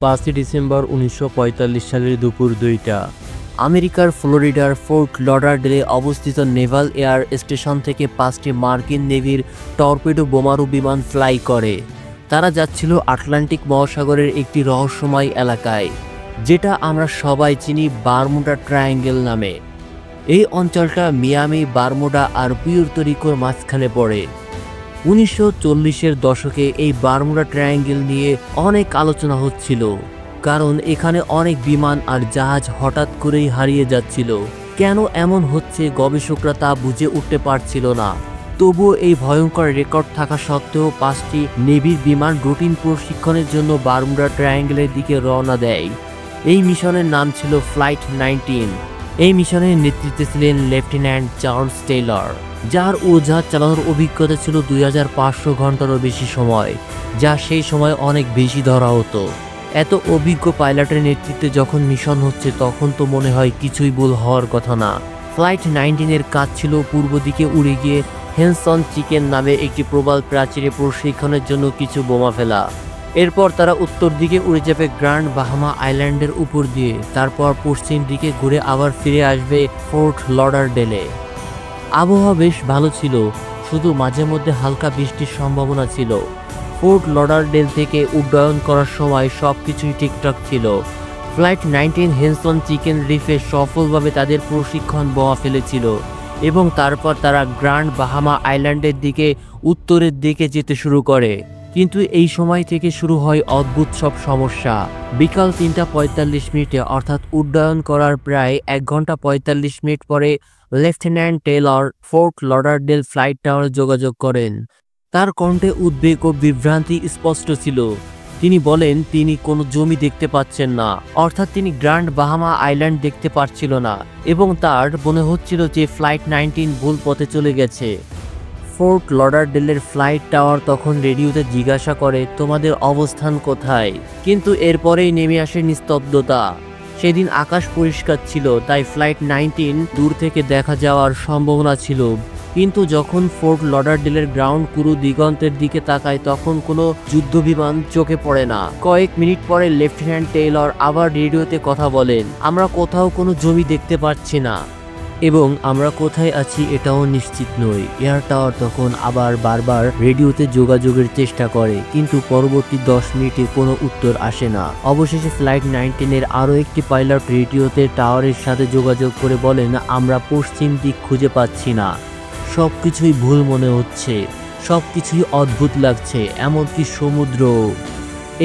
5 December 1945 সালের দুপুর 2টা আমেরিকার ফ্লোরিডার ফোর্ট লডারডেলে অবস্থিত নেভাল এয়ার স্টেশন থেকে 5টি মার্কিন নেভির টর্পেডো বোমারু বিমান ফ্লাই করে। তারা যাচ্ছিল আটলান্টিক মহাসাগরের একটি রহস্যময় এলাকায়, যেটা আমরা সবাই চিনি বারমুডা ট্রায়াঙ্গেল নামে। এই অঞ্চলটা মিয়ামি, বারমুডা আর পুয়ের্তো রিকোর মাঝখানে পড়ে। 1940-এর দশকে এই বারমুডা ট্রায়াঙ্গেল নিয়ে অনেক আলোচনা হচ্ছিল, কারণ এখানে অনেক বিমান আর জাহাজ হঠাৎ করেই হারিয়ে যাচ্ছিল। কেন এমন হচ্ছে গবেষকরা তা বুঝে উঠতে পারছিল না। তবুও এই ভয়ঙ্কর রেকর্ড থাকা সত্ত্বেও 5টি নেভির বিমান রুটিন প্রশিক্ষণের জন্য বারমুডা ট্রায়াঙ্গেলের দিকে রওনা দেয়। এই মিশনের নাম ছিল ফ্লাইট 19। এই মিশনের নেতৃত্বে ছিলেন লেফটেন্যান্ট চার্লস টেইলর, যার উড়োজাহাজ চালানোর অভিজ্ঞতা ছিল 2500 ঘন্টারও বেশি সময়, যা সেই সময় অনেক বেশি ধরা হতো। এত অভিজ্ঞ পাইলটের নেতৃত্বে যখন মিশন হচ্ছে, তখন তো মনে হয় কিছুই ভুল হওয়ার কথা না। ফ্লাইট 19-এর কাজ ছিল পূর্ব দিকে উড়ে গিয়ে হেনসন চিকেন নামে একটি প্রবাল প্রাচীরে প্রশিক্ষণের জন্য কিছু বোমা ফেলা। এরপর তারা উত্তর দিকে উড়ে যাবে গ্র্যান্ড বাহামা আইল্যান্ডের উপর দিয়ে, তারপর পশ্চিম দিকে ঘুরে আবার ফিরে আসবে ফোর্ট লডারডেলে। আবহাওয়া বেশ ভালো ছিল, শুধু মাঝে মধ্যে হালকা বৃষ্টির সম্ভাবনা ছিল। ফোর্ট লডারডেল থেকে উড্ডয়ন করার সময় সবকিছুই ঠিকঠাক ছিল। ফ্লাইট 19 হেনসন চিকেন রিফে সফলভাবে তাদের প্রশিক্ষণ বোমা ফেলেছিল এবং তারপর তারা গ্র্যান্ড বাহামা আইল্যান্ডের দিকে উত্তরের দিকে যেতে শুরু করে। কিন্তু এই সময় থেকে শুরু হয় অদ্ভুত সব সমস্যা। বিকাল 3:45 অর্থাৎ উড্ডয়ন করার প্রায় 1 ঘন্টা 45 মিনিট পরে lieutenant Taylor fort Lauderdale flight টাওয়ারে যোগাযোগ করেন। তার কণ্ঠে উদ্বেগ ও বিভ্রান্তি স্পষ্ট ছিল। তিনি বলেন তিনি কোনো জমি দেখতে পাচ্ছেন না, অর্থাৎ তিনি গ্র্যান্ড বাহামা আইল্যান্ড দেখতে পাচ্ছিল না, এবং তার মনে হচ্ছিল যে ফ্লাইট 19 ভুল পথে চলে গেছে। ফোর্ট লডারডেলের ফ্লাইট টাওয়ার তখন রেডিওতে জিজ্ঞাসা করে, তোমাদের অবস্থান কোথায়? কিন্তু এরপরেই নেমে আসে নিস্তব্ধতা। সেদিন আকাশ পরিষ্কার ছিল, তাই ফ্লাইট 19 দূর থেকে দেখা যাওয়ার সম্ভাবনা ছিল। কিন্তু যখন ফোর্ট লডারডেলের গ্রাউন্ড ক্রু দিগন্তের দিকে তাকায়, তখন কোনো যুদ্ধবিমান চোখে পড়ে না। কয়েক মিনিট পরে লেফটেন্যান্ট টেইলর আবার রেডিওতে কথা বলেন, আমরা কোথাও কোনো জমি দেখতে পাচ্ছি না এবং আমরা কোথায় আছি এটাও নিশ্চিত নই। এয়ার টাওয়ার তখন আবার বারবার রেডিওতে যোগাযোগের চেষ্টা করে, কিন্তু পরবর্তী 10 মিনিটে কোনো উত্তর আসে না। অবশেষে ফ্লাইট 19-এর আরও একটি পাইলট রেডিওতে টাওয়ারের সাথে যোগাযোগ করে বলেন, আমরা পশ্চিম দিক খুঁজে পাচ্ছি না, সবকিছুই ভুল মনে হচ্ছে, সবকিছুই অদ্ভুত লাগছে, এমনকি সমুদ্র।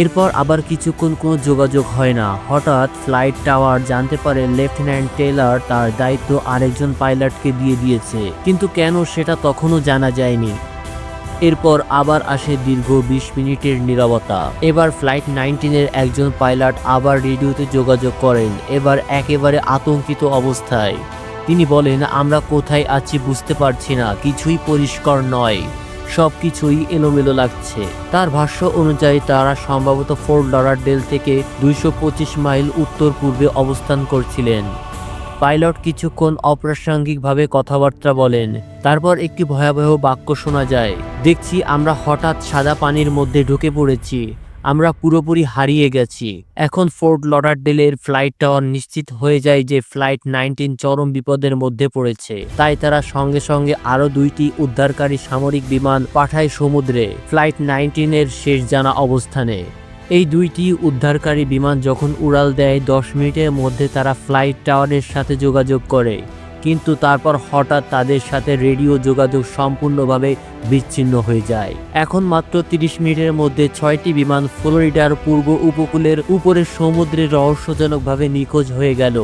এরপর আবার কিছুক্ষণ কোনো যোগাযোগ হয় না। হঠাৎ ফ্লাইট টাওয়ার জানতে পারে লেফটেন্যান্ট টেইলর তার দায়িত্ব আরেকজন পাইলটকে দিয়ে দিয়েছে, কিন্তু কেন সেটা তখনও জানা যায়নি। এরপর আবার আসে দীর্ঘ 20 মিনিটের নীরবতা। এবার ফ্লাইট 19-এর একজন পাইলট আবার রেডিওতে যোগাযোগ করেন, এবার একেবারে আতঙ্কিত অবস্থায়। তিনি বলেন, আমরা কোথায় আছি বুঝতে পারছি না, কিছুই পরিষ্কার নয়, সবকিছুই এলোমেলো লাগছে। তার ভাষ্য অনুযায়ী তারা সম্ভবত ফোর্ট লডারডেল থেকে 225 মাইল উত্তর পূর্বে অবস্থান করছিলেন। পাইলট কিছুক্ষণ অপ্রাসঙ্গিকভাবে কথাবার্তা বলেন, তারপর একটি ভয়াবহ বাক্য শোনা যায়, দেখছি আমরা হঠাৎ সাদা পানির মধ্যে ঢুকে পড়েছি, আমরা পুরোপুরি হারিয়ে গেছি। এখন ফোর্ট লডারডেলের ফ্লাইট টাওয়ার নিশ্চিত হয়ে যায় যে ফ্লাইট 19 চরম বিপদের মধ্যে পড়েছে, তাই তারা সঙ্গে সঙ্গে আরও 2টি উদ্ধারকারী সামরিক বিমান পাঠায় সমুদ্রে ফ্লাইট 19-এর শেষ জানা অবস্থানে। এই 2টি উদ্ধারকারী বিমান যখন উড়াল দেয়, 10 মিনিটের মধ্যে তারা ফ্লাইট টাওয়ারের সাথে যোগাযোগ করে, কিন্তু তারপর হঠাৎ তাদের সাথে রেডিও যোগাযোগ সম্পূর্ণভাবে বিচ্ছিন্ন হয়ে যায়। এখন মাত্র 30 মিনিটের মধ্যে 6টি বিমান ফ্লোরিডার পূর্ব উপকূলের উপরে সমুদ্রে রহস্যজনকভাবে নিখোঁজ হয়ে গেল।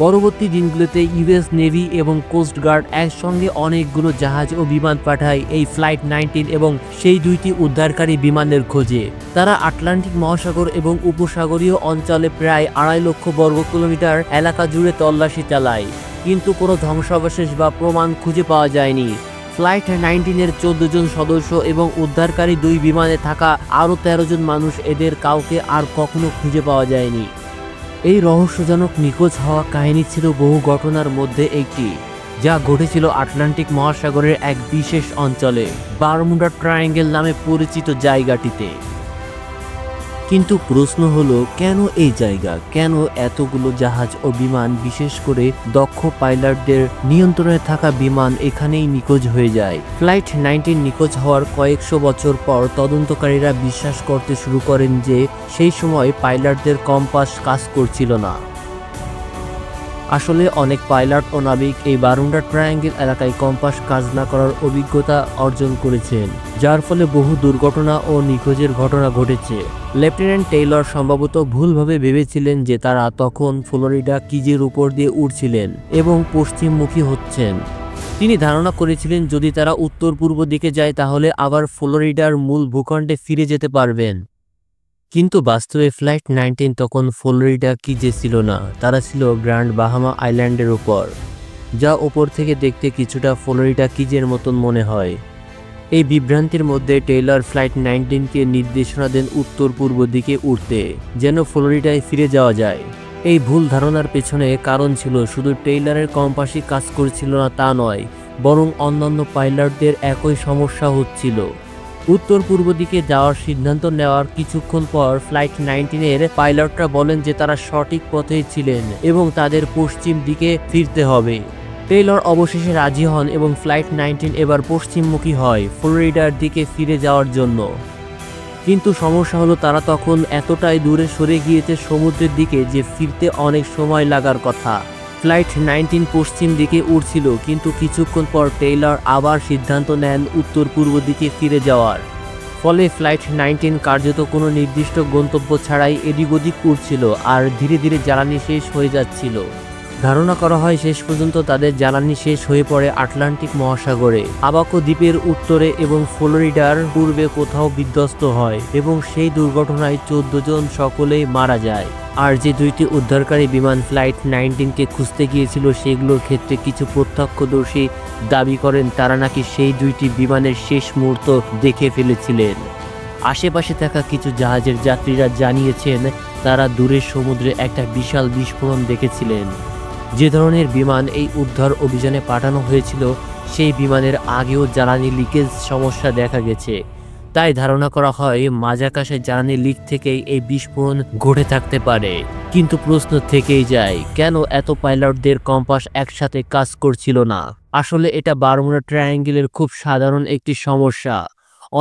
পরবর্তী দিনগুলোতে ইউএস নেভি এবং কোস্ট গার্ড একসঙ্গে অনেকগুলো জাহাজ ও বিমান পাঠায় এই ফ্লাইট 19 এবং সেই 2টি উদ্ধারকারী বিমানের খোঁজে। তারা আটলান্টিক মহাসাগর এবং উপসাগরীয় অঞ্চলে প্রায় 2.5 লক্ষ বর্গ কিলোমিটার এলাকা জুড়ে তল্লাশি চালায়, কিন্তু কোনো ধ্বংসাবশেষ বা প্রমাণ খুঁজে পাওয়া যায়নি। ফ্লাইট 19-এর 14 জন সদস্য এবং উদ্ধারকারী 2 বিমানে থাকা আরও 13 জন মানুষ, এদের কাউকে আর কখনো খুঁজে পাওয়া যায়নি। এই রহস্যজনক নিখোঁজ হওয়া কাহিনী ছিল বহু ঘটনার মধ্যে একটি, যা ঘটেছিল আটলান্টিক মহাসাগরের এক বিশেষ অঞ্চলে, বারমুডা ট্রায়াঙ্গেল নামে পরিচিত জায়গাটিতে। কিন্তু প্রশ্ন হলো কেন এই জায়গা, কেন এতগুলো জাহাজ ও বিমান, বিশেষ করে দক্ষ পাইলটদের নিয়ন্ত্রণে থাকা বিমান এখানেই নিখোঁজ হয়ে যায়। ফ্লাইট 19 নিখোঁজ হওয়ার কয়েকশো বছর পর তদন্তকারীরা বিশ্বাস করতে শুরু করেন যে সেই সময় পাইলটদের কম্পাস কাজ করছিল না। আসলে অনেক পাইলট ও নাবিক এই বারমুডা ট্রায়াঙ্গেল এলাকায় কম্পাস কাজ না করার অভিজ্ঞতা অর্জন করেছেন, যার ফলে বহু দুর্ঘটনা ও নিখোঁজের ঘটনা ঘটেছে। লেফটেন্যান্ট টেইলর সম্ভবত ভুলভাবে ভেবেছিলেন যে তারা তখন ফ্লোরিডা কিজের উপর দিয়ে উড়ছিলেন এবং পশ্চিমমুখী হচ্ছেন। তিনি ধারণা করেছিলেন যদি তারা উত্তর পূর্ব দিকে যায় তাহলে আবার ফ্লোরিডার মূল ভূখণ্ডে ফিরে যেতে পারবেন। কিন্তু বাস্তবে ফ্লাইট 19 তখন ফ্লোরিডা কিজে ছিল না, তারা ছিল গ্র্যান্ড বাহামা আইল্যান্ডের উপর, যা ওপর থেকে দেখতে কিছুটা ফ্লোরিডা কিজের মতন মনে হয়। এই বিভ্রান্তির মধ্যে টেইলর ফ্লাইট 19কে নির্দেশনা দেন উত্তর পূর্ব দিকে উঠতে, যেন ফ্লোরিডায় ফিরে যাওয়া যায়। এই ভুল ধারণার পেছনে কারণ ছিল শুধু টেইলরের কম্পাসই কাজ করছিল না তা নয়, বরং অন্যান্য পাইলটদের একই সমস্যা হচ্ছিল। উত্তর পূর্ব দিকে যাওয়ার সিদ্ধান্ত নেওয়ার কিছুক্ষণ পর ফ্লাইট 19-এর পাইলটরা বলেন যে তারা সঠিক পথেই ছিলেন এবং তাদের পশ্চিম দিকে ফিরতে হবে। টেইলর অবশেষে রাজি হন এবং ফ্লাইট 19 এবার পশ্চিমমুখী হয় ফ্লোরিডার দিকে ফিরে যাওয়ার জন্য। কিন্তু সমস্যা হলো তারা তখন এতটাই দূরে সরে গিয়েছে সমুদ্রের দিকে যে ফিরতে অনেক সময় লাগার কথা। ফ্লাইট 19 পশ্চিম দিকে উড়ছিল, কিন্তু কিছুক্ষণ পর টেইলর আবার সিদ্ধান্ত নেন উত্তর পূর্ব দিকে ফিরে যাওয়ার। ফলে ফ্লাইট 19 কার্যত কোনো নির্দিষ্ট গন্তব্য ছাড়াই এদিক ওদিক উড়ছিল আর ধীরে ধীরে জ্বালানি শেষ হয়ে যাচ্ছিল। ধারণা করা হয় শেষ পর্যন্ত তাদের জ্বালানি শেষ হয়ে পড়ে আটলান্টিক মহাসাগরে, আবাকো দ্বীপের উত্তরে এবং ফ্লোরিডার পূর্বে কোথাও বিধ্বস্ত হয় এবং সেই দুর্ঘটনায় 14 জন সকলেই মারা যায়। আর যে দুইটি উদ্ধারকারী বিমান ফ্লাইট 19কে খুঁজতে গিয়েছিল সেগুলোর ক্ষেত্রে কিছু প্রত্যক্ষদর্শী দাবি করেন তারা নাকি সেই দুইটি বিমানের শেষ মুহূর্ত দেখে ফেলেছিলেন। আশেপাশে থাকা কিছু জাহাজের যাত্রীরা জানিয়েছেন তারা দূরের সমুদ্রে একটা বিশাল বিস্ফোরণ দেখেছিলেন। যে ধরনের বিমান এই উদ্ধার অভিযানে পাঠানো হয়েছিল সেই বিমানের আগেও জ্বালানি লিকেজ সমস্যা দেখা গেছে, তাই ধারণা করা হয় মাঝাকাশে জ্বালানি লিক থেকেই এই বিস্ফোরণ ঘটে থাকতে পারে। কিন্তু প্রশ্ন থেকেই যায়, কেন এত পাইলটদের কম্পাস একসাথে কাজ করছিল না? আসলে এটা বারমুডা ট্রায়াঙ্গেলের খুব সাধারণ একটি সমস্যা।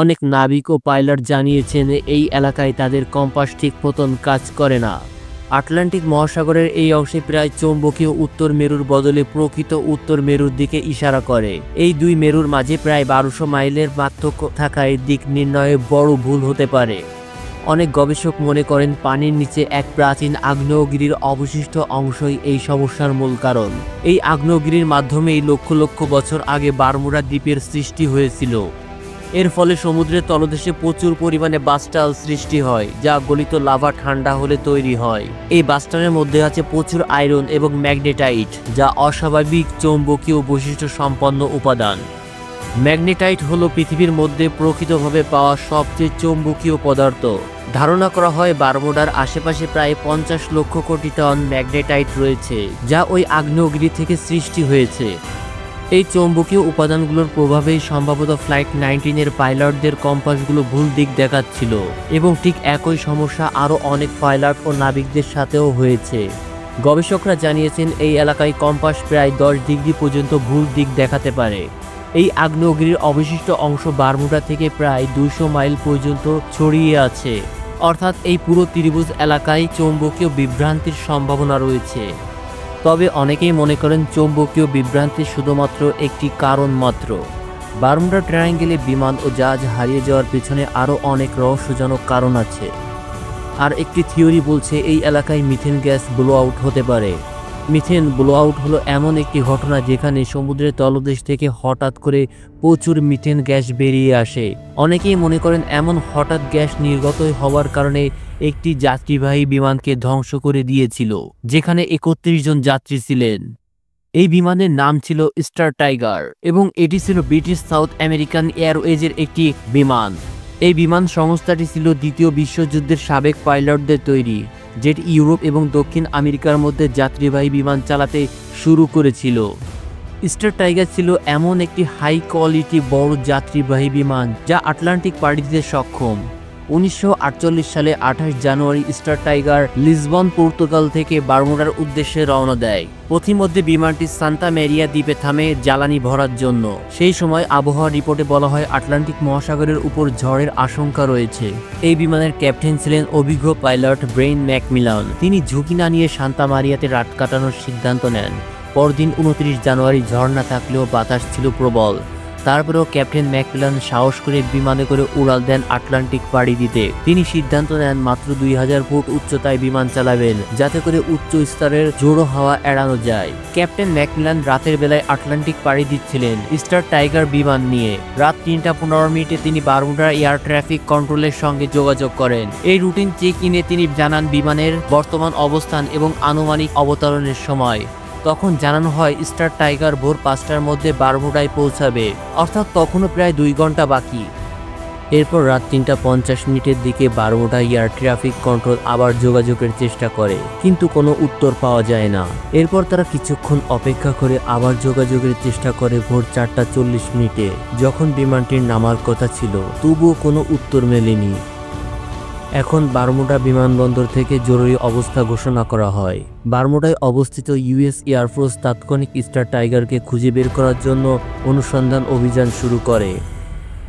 অনেক নাবিক ও পাইলট জানিয়েছেন এই এলাকায় তাদের কম্পাস ঠিক মতন কাজ করে না। আটলান্টিক মহাসাগরের এই অংশে প্রায় চৌম্বকীয় উত্তর মেরুর বদলে প্রকৃত উত্তর মেরুর দিকে ইশারা করে। এই দুই মেরুর মাঝে প্রায় 1200 মাইলের পার্থক্য থাকায় দিক নির্ণয়ে বড় ভুল হতে পারে। অনেক গবেষক মনে করেন পানির নিচে এক প্রাচীন আগ্নেয়গিরির অবশিষ্ট অংশই এই সমস্যার মূল কারণ। এই আগ্নেয়গিরির মাধ্যমেই লক্ষ লক্ষ বছর আগে বারমুডা দ্বীপের সৃষ্টি হয়েছিল। এর ফলে সমুদ্রের তলদেশে প্রচুর পরিমাণে বাস্টাল সৃষ্টি হয়, যা গলিত লাভা ঠান্ডা হলে তৈরি হয়। এই বাস্টালের মধ্যে আছে প্রচুর আয়রন এবং ম্যাগনেটাইট, যা অস্বাভাবিক চৌম্বকীয় বৈশিষ্ট্য সম্পন্ন উপাদান। ম্যাগনেটাইট হলো পৃথিবীর মধ্যে প্রকৃতভাবে পাওয়া সবচেয়ে চৌম্বকীয় পদার্থ। ধারণা করা হয় বারমুডার আশেপাশে প্রায় 50 লক্ষ কোটি টন ম্যাগনেটাইট রয়েছে, যা ওই আগ্নেয়গিরি থেকে সৃষ্টি হয়েছে। এই চৌম্বকীয় উপাদানগুলোর প্রভাবেই সম্ভবত ফ্লাইট 19-এর পাইলটদের কম্পাসগুলো ভুল দিক দেখাচ্ছিল এবং ঠিক একই সমস্যা আরও অনেক পাইলট ও নাবিকদের সাথেও হয়েছে। গবেষকরা জানিয়েছেন এই এলাকায় কম্পাস প্রায় 10 ডিগ্রি পর্যন্ত ভুল দিক দেখাতে পারে। এই আগ্নেয়গিরির অবশিষ্ট অংশ বারমুডা থেকে প্রায় 200 মাইল পর্যন্ত ছড়িয়ে আছে, অর্থাৎ এই পুরো ত্রিভুজ এলাকায় চৌম্বকীয় বিভ্রান্তির সম্ভাবনা রয়েছে। তবে অনেকেই মনে করেন চৌম্বকীয় বিভ্রান্তি শুধুমাত্র একটি কারণ মাত্র। বারমুডা ট্রায়াঙ্গেলে বিমান ও জাহাজ হারিয়ে যাওয়ার পেছনে আরও অনেক রহস্যজনক কারণ আছে। আর একটি থিওরি বলছে এই এলাকায় মিথেন গ্যাস ব্লো আউট হতে পারে। মিথেন ব্লো আউট হলো এমন একটি ঘটনা যেখানে সমুদ্রের তলদেশ থেকে হঠাৎ করে প্রচুর মিথেন গ্যাস বেরিয়ে আসে। অনেকেই মনে করেন এমন হঠাৎ গ্যাস নির্গত হওয়ার কারণে একটি যাত্রীবাহী বিমানকে ধ্বংস করে দিয়েছিল, যেখানে 31 জন যাত্রী ছিলেন। এই বিমানের নাম ছিল স্টার টাইগার এবং এটি ছিল ব্রিটিশ সাউথ আমেরিকান এয়ারওয়েজের একটি বিমান। এই বিমান সংস্থাটি ছিল দ্বিতীয় বিশ্বযুদ্ধের সাবেক পাইলটদের তৈরি, যেটি ইউরোপ এবং দক্ষিণ আমেরিকার মধ্যে যাত্রীবাহী বিমান চালাতে শুরু করেছিল। স্টার টাইগার ছিল এমন একটি হাই কোয়ালিটি বড় যাত্রীবাহী বিমান যা আটলান্টিক পাড়ি দিতে সক্ষম। 1948 সালে 28 জানুয়ারি স্টার টাইগার লিসবন পর্তুগাল থেকে বারমুডার উদ্দেশ্যে রওনা দেয়। পথিমধ্যে বিমানটি সান্তা মেরিয়া দ্বীপে থামে জ্বালানি ভরার জন্য। সেই সময় আবহাওয়া রিপোর্টে বলা হয় আটলান্টিক মহাসাগরের উপর ঝড়ের আশঙ্কা রয়েছে। এই বিমানের ক্যাপ্টেন ছিলেন অভিজ্ঞ পাইলট ব্রেইন ম্যাকমিলান। তিনি ঝুঁকি না নিয়ে সান্তা মারিয়াতে রাত কাটানোর সিদ্ধান্ত নেন। পরদিন 29 জানুয়ারি ঝড় না থাকলেও বাতাস ছিল প্রবল। তারপরেও ক্যাপ্টেন ম্যাকমিলান সাহস করে বিমানে করে উড়াল দেন আটলান্টিক পাড়ি দিতে। তিনি সিদ্ধান্ত নেন মাত্র 2000 ফুট উচ্চতায় বিমান চালাবেন, যাতে করে উচ্চ স্তরের জোড়ো হাওয়া এড়ানো যায়। ক্যাপ্টেন ম্যাকমিলান রাতের বেলায় আটলান্টিক পাড়ি দিচ্ছিলেন স্টার টাইগার বিমান নিয়ে। রাত 3টা 15 মিনিটে তিনি বারমুডা এয়ার ট্রাফিক কন্ট্রোলের সঙ্গে যোগাযোগ করেন। এই রুটিন চেক ইনে তিনি জানান বিমানের বর্তমান অবস্থান এবং আনুমানিক অবতরণের সময়। তখন জানানো হয় স্টার টাইগার ভোর 5টার মধ্যে বারমুডায় পৌঁছাবে, অর্থাৎ তখনও প্রায় 2 ঘন্টা বাকি। এরপর রাত 3টা 50 মিনিটের দিকে বারমুডা এয়ার ট্রাফিক কন্ট্রোল আবার যোগাযোগের চেষ্টা করে, কিন্তু কোনো উত্তর পাওয়া যায় না। এরপর তারা কিছুক্ষণ অপেক্ষা করে আবার যোগাযোগের চেষ্টা করে ভোর 4টা 40 মিনিটে, যখন বিমানটির নামার কথা ছিল, তবুও কোনো উত্তর মেলেনি। এখন বারমুডা বিমানবন্দর থেকে জরুরি অবস্থা ঘোষণা করা হয়। বারমুডায় অবস্থিত ইউএস এয়ারফোর্স তাৎক্ষণিক স্টার টাইগারকে খুঁজে বের করার জন্য অনুসন্ধান অভিযান শুরু করে।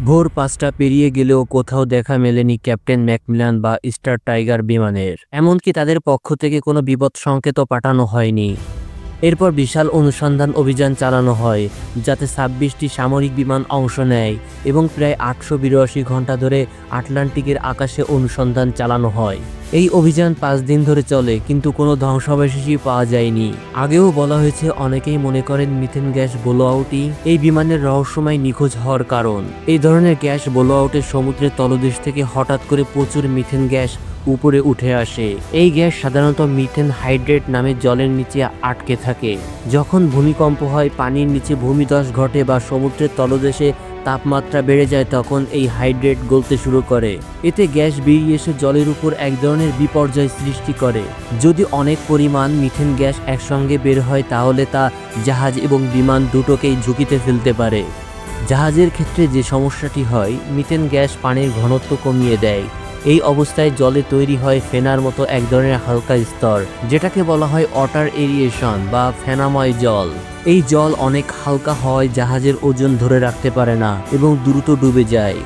ভোর 5টা পেরিয়ে গেলেও কোথাও দেখা মেলেনি ক্যাপ্টেন ম্যাকমিলান বা স্টার টাইগার বিমানের। এমনকি তাদের পক্ষ থেকে কোনো বিপদ সংকেতও পাঠানো হয়নি। এরপর বিশাল অনুসন্ধান অভিযান চালানো হয়, যাতে 26টি সামরিক বিমান অংশ নেয় এবং প্রায় 882 ঘন্টা ধরে আটলান্টিকের আকাশে অনুসন্ধান চালানো হয়। এই অভিযান 5 দিন ধরে চলে, কিন্তু কোনো ধ্বংসাবশেষই পাওয়া যায়নি। আগেও বলা হয়েছে, অনেকেই মনে করেন মিথেন গ্যাস ব্লোআউটই এই বিমানের রহস্যময় নিখোঁজ হওয়ার কারণ। এই ধরনের গ্যাস ব্লোআউটে সমুদ্রের তলদেশ থেকে হঠাৎ করে প্রচুর মিথেন গ্যাস উপরে উঠে আসে। এই গ্যাস সাধারণত মিথেন হাইড্রেট নামে জলের নিচে আটকে থাকে। যখন ভূমিকম্প হয়, পানির নিচে ভূমিধস ঘটে বা সমুদ্রের তলদেশে তাপমাত্রা বেড়ে যায়, তখন এই হাইড্রেট গলতে শুরু করে। এতে গ্যাস বেরিয়ে এসে জলের উপর এক ধরনের বিপর্যয় সৃষ্টি করে। যদি অনেক পরিমাণ মিথেন গ্যাস একসঙ্গে বের হয়, তাহলে তা জাহাজ এবং বিমান দুটোকেই ঝুঁকিতে ফেলতে পারে। জাহাজের ক্ষেত্রে যে সমস্যাটি হয়, মিথেন গ্যাস পানির ঘনত্ব কমিয়ে দেয়। এই অবস্থায় জলে তৈরি হয় ফেনার মতো এক ধরনের হালকা স্তর, যেটাকে বলা হয় ওয়াটার এরিয়েশন বা ফেনাময় জল। এই জল অনেক হালকা হওয়ায় জাহাজের ওজন ধরে রাখতে পারে না এবং দ্রুত ডুবে যায়।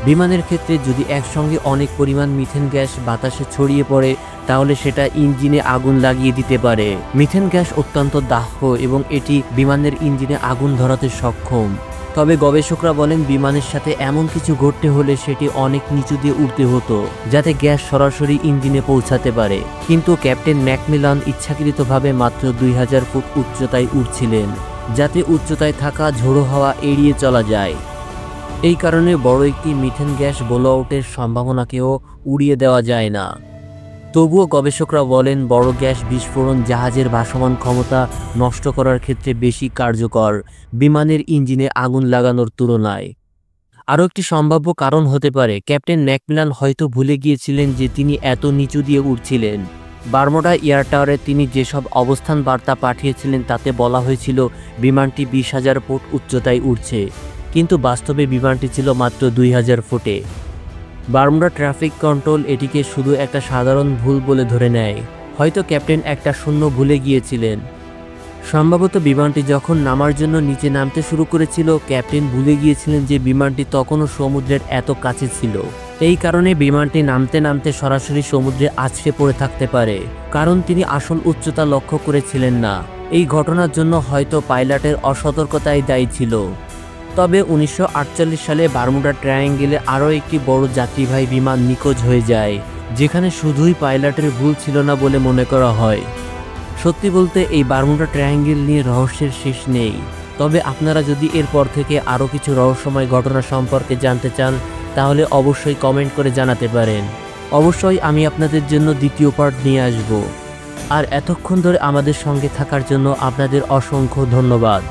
বিমানের ক্ষেত্রে যদি একসঙ্গে অনেক পরিমাণ মিথেন গ্যাস বাতাসে ছড়িয়ে পড়ে, তাহলে সেটা ইঞ্জিনে আগুন লাগিয়ে দিতে পারে। মিথেন গ্যাস অত্যন্ত দাহ্য এবং এটি বিমানের ইঞ্জিনে আগুন ধরাতে সক্ষম। তবে গবেষকরা বলেন, বিমানের সাথে এমন কিছু ঘটতে হলে সেটি অনেক নিচু দিয়ে উঠতে হতো, যাতে গ্যাস সরাসরি ইঞ্জিনে পৌঁছাতে পারে। কিন্তু ক্যাপ্টেন ম্যাকমিলান ইচ্ছাকৃতভাবে মাত্র 2000 ফুট উচ্চতায় উঠছিলেন, যাতে উচ্চতায় থাকা ঝোড়ো হাওয়া এড়িয়ে চলা যায়। এই কারণে বড় একটি মিথেন গ্যাস ব্লোআউটের সম্ভাবনাকেও উড়িয়ে দেওয়া যায় না। তবুও গবেষকরা বলেন, বড় গ্যাস বিস্ফোরণ জাহাজের ভাসমান ক্ষমতা নষ্ট করার ক্ষেত্রে বেশি কার্যকর বিমানের ইঞ্জিনে আগুন লাগানোর তুলনায়। আরও একটি সম্ভাব্য কারণ হতে পারে, ক্যাপ্টেন ম্যাকমিলান হয়তো ভুলে গিয়েছিলেন যে তিনি এত নিচু দিয়ে উঠছিলেন। বারমুডা এয়ার টাওয়ারে তিনি যেসব অবস্থান বার্তা পাঠিয়েছিলেন, তাতে বলা হয়েছিল বিমানটি 20,000 ফুট উচ্চতায় উঠছে, কিন্তু বাস্তবে বিমানটি ছিল মাত্র 2000 ফুটে। বারমুডা ট্রাফিক কন্ট্রোল এটিকে শুধু একটা সাধারণ ভুল বলে ধরে নেয়। হয়তো ক্যাপ্টেন একটা শূন্য ভুলে গিয়েছিলেন। সম্ভবত বিমানটি যখন নামার জন্য নিচে নামতে শুরু করেছিল, ক্যাপ্টেন ভুলে গিয়েছিলেন যে বিমানটি তখনও সমুদ্রের এত কাছে ছিল। এই কারণে বিমানটি নামতে নামতে সরাসরি সমুদ্রে আছড়ে পড়ে থাকতে পারে, কারণ তিনি আসল উচ্চতা লক্ষ্য করেছিলেন না। এই ঘটনার জন্য হয়তো পাইলটের অসতর্কতাই দায়ী ছিল। তবে 1948 সালে বারমুডা ট্রায়াঙ্গেলে আরও একটি বড় যাত্রীবাহী বিমান নিখোঁজ হয়ে যায়, যেখানে শুধুই পাইলটের ভুল ছিল না বলে মনে করা হয়। সত্যি বলতে এই বারমুডা ট্রায়াঙ্গেল নিয়ে রহস্যের শেষ নেই। তবে আপনারা যদি এরপর থেকে আরও কিছু রহস্যময় ঘটনা সম্পর্কে জানতে চান, তাহলে অবশ্যই কমেন্ট করে জানাতে পারেন। অবশ্যই আমি আপনাদের জন্য দ্বিতীয় পার্ট নিয়ে আসব। আর এতক্ষণ ধরে আমাদের সঙ্গে থাকার জন্য আপনাদের অসংখ্য ধন্যবাদ।